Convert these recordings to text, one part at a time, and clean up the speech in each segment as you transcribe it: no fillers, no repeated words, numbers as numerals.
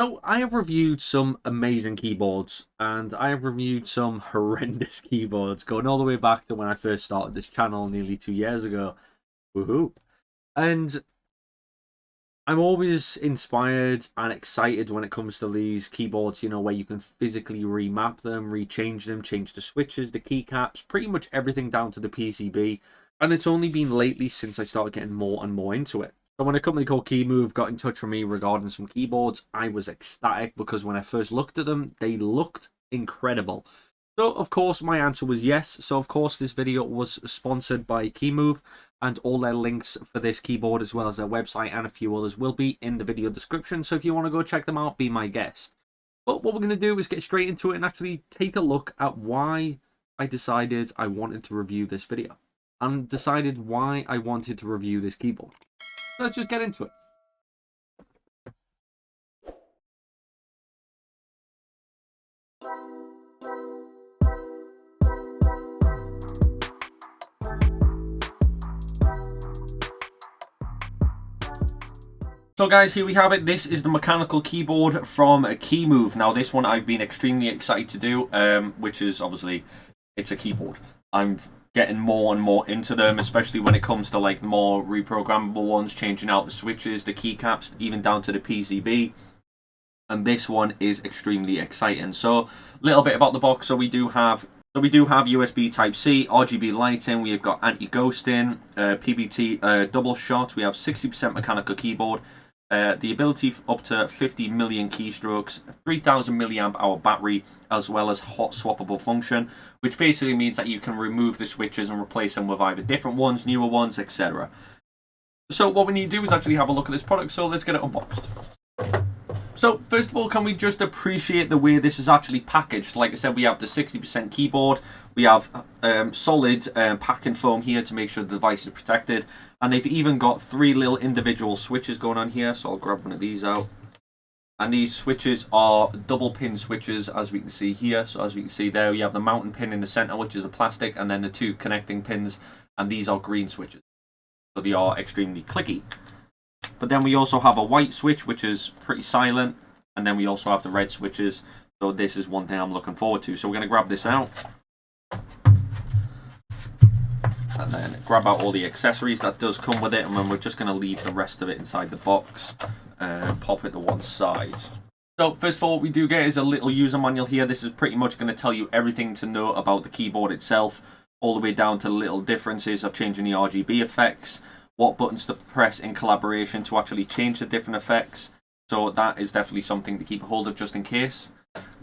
So I have reviewed some amazing keyboards, and I have reviewed some horrendous keyboards, going all the way back to when I first started this channel nearly 2 years ago. Woohoo! And I'm always inspired and excited when it comes to these keyboards, where you can physically remap them, rechange them, change the switches, the keycaps, pretty much everything down to the PCB. And it's only been lately since I started getting more and more into it. So when a company called KEMOVE got in touch with me regarding some keyboards, I was ecstatic because when I first looked at them, they looked incredible. So of course my answer was yes. So of course this video was sponsored by KEMOVE, and all their links for this keyboard as well as their website and a few others will be in the video description. So if you want to go check them out, be my guest. But what we're going to do is get straight into it and actually take a look at why I decided I wanted to review this video and decided why I wanted to review this keyboard. So let's just get into it. So guys, here we have it. This is the mechanical keyboard from KEMOVE. Now this one I've been extremely excited to do, which is obviously, it's a keyboard. I'm getting more and more into them, especially when it comes to like more reprogrammable ones, changing out the switches, the keycaps, even down to the PCB. And this one is extremely exciting. So a little bit about the box. So we do have USB Type-C, RGB lighting, we've got anti-ghosting, PBT double shot, we have 60% mechanical keyboard, the ability up to 50 million keystrokes, 3000 milliamp hour battery, as well as hot swappable function, which basically means that you can remove the switches and replace them with either different ones, newer ones, etc. So what we need to do is actually have a look at this product, so let's get it unboxed. So first of all, can we just appreciate the way this is actually packaged? Like I said, we have the 60% keyboard, we have solid packing foam here to make sure the device is protected, and they've even got 3 little individual switches going on here, so I'll grab one of these out. And these switches are double pin switches, as we can see here. So as we can see there, we have the mounting pin in the center, which is a plastic, and then the 2 connecting pins, and these are green switches. So they are extremely clicky. But then we also have a white switch, which is pretty silent. And then we also have the red switches. So this is one thing I'm looking forward to. So we're going to grab this out. And then grab out all the accessories that does come with it. And then we're just going to leave the rest of it inside the box. And pop it to one side. So first of all, what we do get is a little user manual here. This is pretty much going to tell you everything to know about the keyboard itself. All the way down to the little differences of changing the RGB effects. What buttons to press in collaboration to actually change the different effects. So that is definitely something to keep a hold of just in case.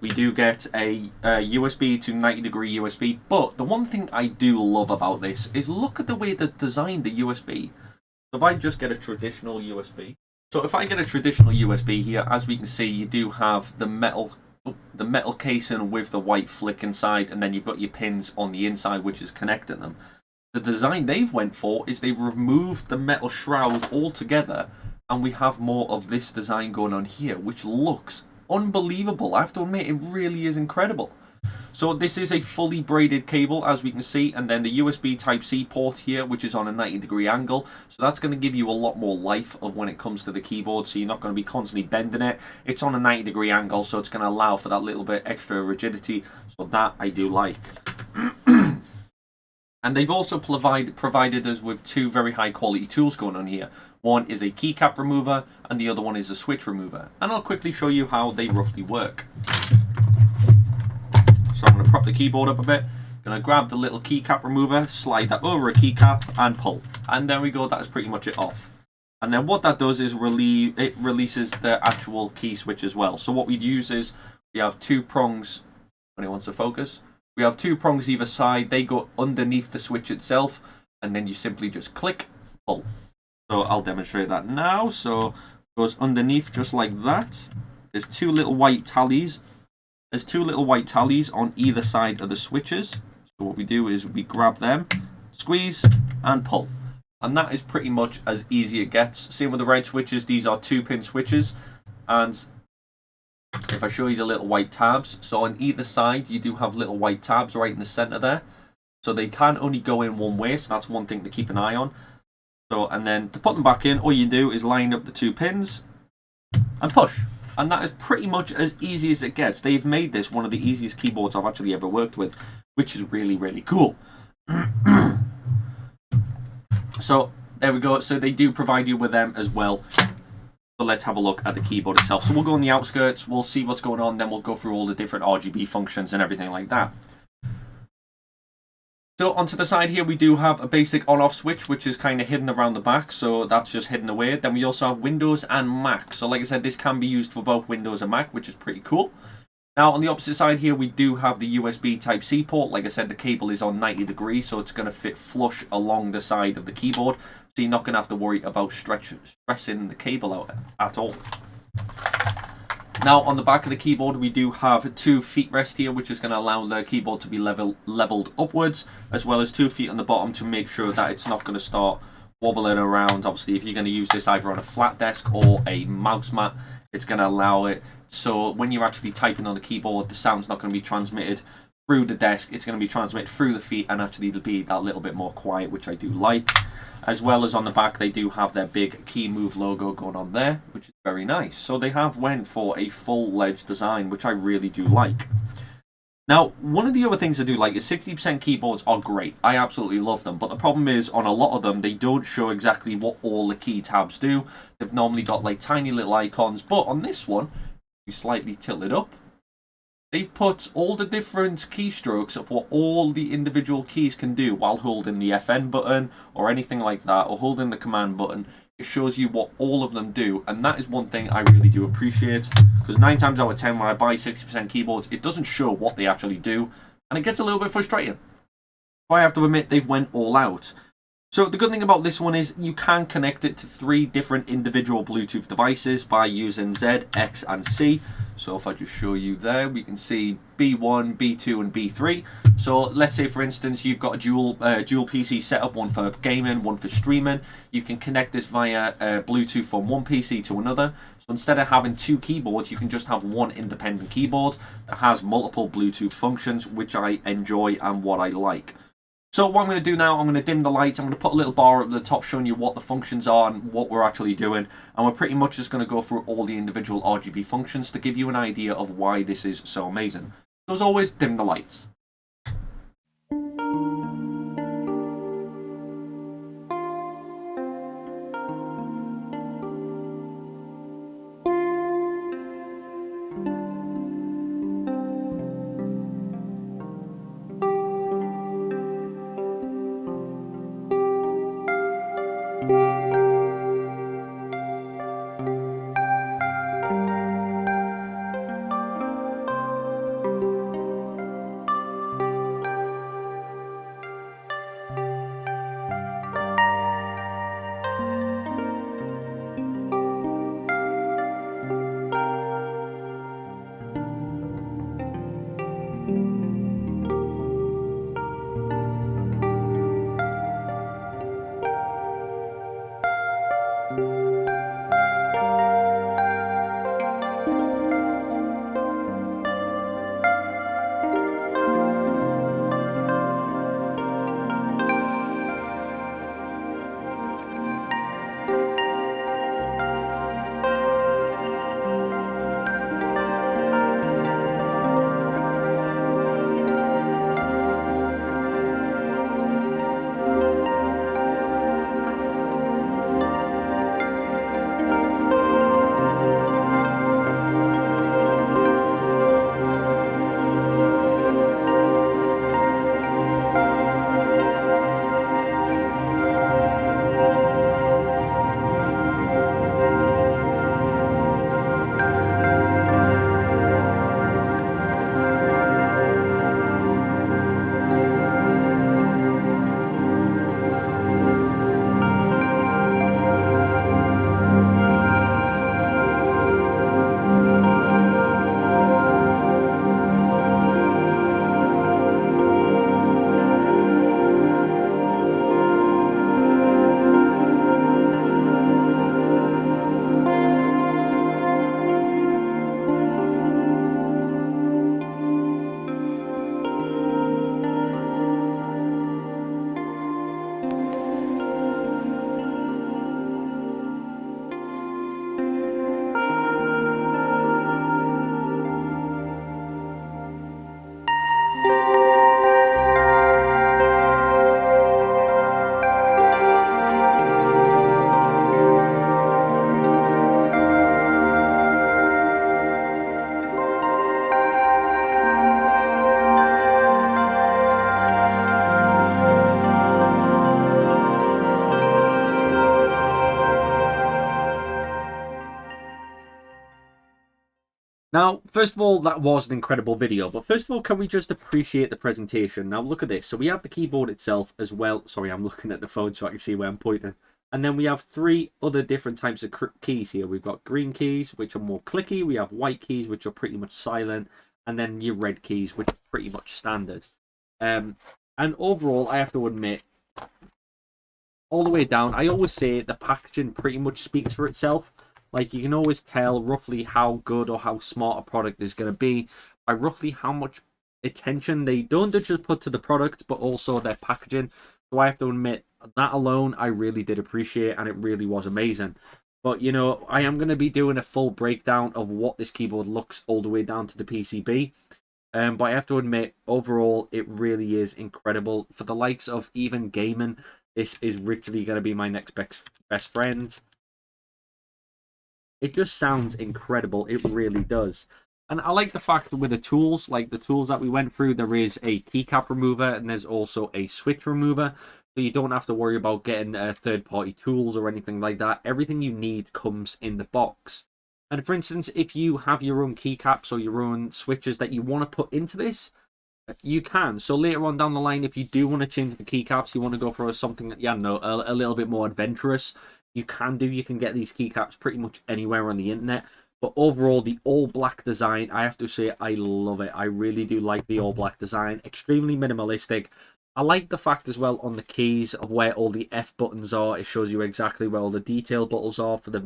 We do get a USB to 90-degree USB, but the one thing I do love about this is look at the way they designed the USB. So if I just get a traditional USB. So if I get a traditional USB here, as we can see, you do have the metal casing with the white flick inside, and then you've got your pins on the inside which is connecting them. The design they've went for is they've removed the metal shroud altogether, and we have more of this design going on here, which looks unbelievable. I have to admit, it really is incredible. So this is a fully braided cable, as we can see, and then the USB Type-C port here, which is on a 90-degree angle. So that's going to give you a lot more life of when it comes to the keyboard, so you're not going to be constantly bending it. It's on a 90-degree angle, so it's going to allow for that little bit extra rigidity. So that I do like. And they've also provided us with 2 very high quality tools going on here. One is a keycap remover and the other one is a switch remover. And I'll quickly show you how they roughly work. So I'm going to prop the keyboard up a bit. Going to grab the little keycap remover, slide that over a keycap and pull. And there we go, that's pretty much it off. And then what that does is it releases the actual key switch as well. So what we'd use is we have 2 prongs when it wants to focus. We have 2 prongs either side. They go underneath the switch itself, and then you simply just click, pull. So I'll demonstrate that now. So it goes underneath just like that. There's 2 little white tallies. There's 2 little white tallies on either side of the switches. So what we do is we grab them, squeeze, and pull. And that is pretty much as easy as it gets. Same with the red switches. These are 2-pin switches, and if I show you the little white tabs, so on either side you do have little white tabs right in the center there. So they can only go in one way, so that's one thing to keep an eye on. So, and then to put them back in, all you do is line up the 2 pins and push. And that is pretty much as easy as it gets. They've made this one of the easiest keyboards I've actually ever worked with, which is really, really cool. So there we go. So they do provide you with them as well. So let's have a look at the keyboard itself. So we'll go on the outskirts, we'll see what's going on, then we'll go through all the different RGB functions and everything like that. So onto the side here, we do have a basic on-off switch, which is kind of hidden around the back, so that's just hidden away. Then we also have Windows and Mac. So like I said, this can be used for both Windows and Mac, which is pretty cool. Now on the opposite side here, we do have the USB Type-C port. Like I said, the cable is on 90 degrees, so it's going to fit flush along the side of the keyboard. So you're not going to have to worry about stressing the cable out at all. Now on the back of the keyboard, we do have 2 feet rest here, which is going to allow the keyboard to be leveled upwards, as well as 2 feet on the bottom to make sure that it's not going to start wobbling around. Obviously, if you're going to use this either on a flat desk or a mouse mat, it's going to allow it. So when you're actually typing on the keyboard, the sound's not going to be transmitted through the desk. It's going to be transmitted through the feet, and actually it'll be that little bit more quiet, which I do like. As well as on the back, they do have their big KEMOVE logo going on there, which is very nice. So they have went for a full-fledged design, which I really do like. Now, one of the other things I do like is 60% keyboards are great. I absolutely love them. But the problem is, on a lot of them, they don't show exactly what all the key tabs do. They've normally got like tiny little icons. But on this one, you slightly tilt it up. They've put all the different keystrokes of what all the individual keys can do while holding the FN button or anything like that, or holding the command button. It shows you what all of them do, and that is one thing I really do appreciate, because 9 times out of 10 when I buy 60% keyboards, it doesn't show what they actually do, and it gets a little bit frustrating. I have to admit, they've went all out. So the good thing about this one is you can connect it to 3 different individual Bluetooth devices by using Z, X and C. So if I just show you there, we can see B1, B2 and B3. So let's say for instance you've got a dual PC setup, one for gaming, one for streaming. You can connect this via Bluetooth from one PC to another. So instead of having 2 keyboards, you can just have one independent keyboard that has multiple Bluetooth functions, which I enjoy and what I like. So what I'm going to do now, I'm going to dim the lights, I'm going to put a little bar up at the top showing you what the functions are and what we're actually doing, and we're pretty much just going to go through all the individual RGB functions to give you an idea of why this is so amazing. So as always, dim the lights. Now, first of all, that was an incredible video, but first of all, can we just appreciate the presentation? Now, look at this. So we have the keyboard itself as well. Sorry, I'm looking at the phone so I can see where I'm pointing. And then we have 3 other different types of keys here. We've got green keys, which are more clicky. We have white keys, which are pretty much silent. And then your red keys, which are pretty much standard. And overall, I have to admit, all the way down, I always say the packaging pretty much speaks for itself. Like, you can always tell roughly how good or how smart a product is going to be by roughly how much attention they don't just put to the product, but also their packaging. So I have to admit, that alone, I really did appreciate, and it really was amazing. But, you know, I am going to be doing a full breakdown of what this keyboard looks all the way down to the PCB. But I have to admit, overall, it really is incredible. For the likes of even gaming, this is literally going to be my next best friend. It just sounds incredible. It really does. And I like the fact that with the tools, like the tools that we went through, there is a keycap remover and there's also a switch remover. So you don't have to worry about getting third-party tools or anything like that. Everything you need comes in the box. And for instance, if you have your own keycaps or your own switches that you want to put into this, you can. So later on down the line, if you do want to change the keycaps, you want to go for something that, a little bit more adventurous, you can do. You can get these keycaps pretty much anywhere on the internet. But overall, the all black design, I have to say, I love it. I really do like the all black design. Extremely minimalistic. I like the fact as well on the keys of where all the F buttons are. It shows you exactly where all the detail buttons are for the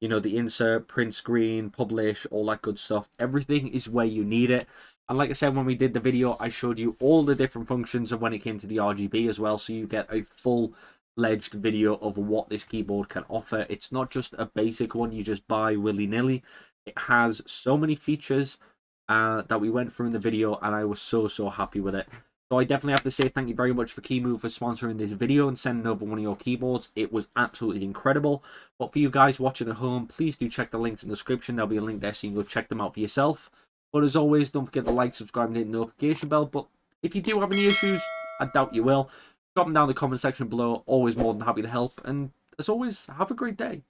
the insert, print screen, publish, all that good stuff. Everything is where you need it. And like I said, when we did the video, I showed you all the different functions of when it came to the RGB as well. So you get a full-fledged video of what this keyboard can offer. It's not just a basic one you just buy willy-nilly. It has so many features that we went through in the video, and I was so happy with it. So I definitely have to say thank you very much for KEMOVE for sponsoring this video and sending over one of your keyboards. It was absolutely incredible. But for you guys watching at home, please do check the links in the description. There'll be a link there so you can go check them out for yourself. But as always, don't forget to like, subscribe, and hit the notification bell. But if you do have any issues, I doubt you will, drop them down in the comment section below. Always more than happy to help. And as always, have a great day.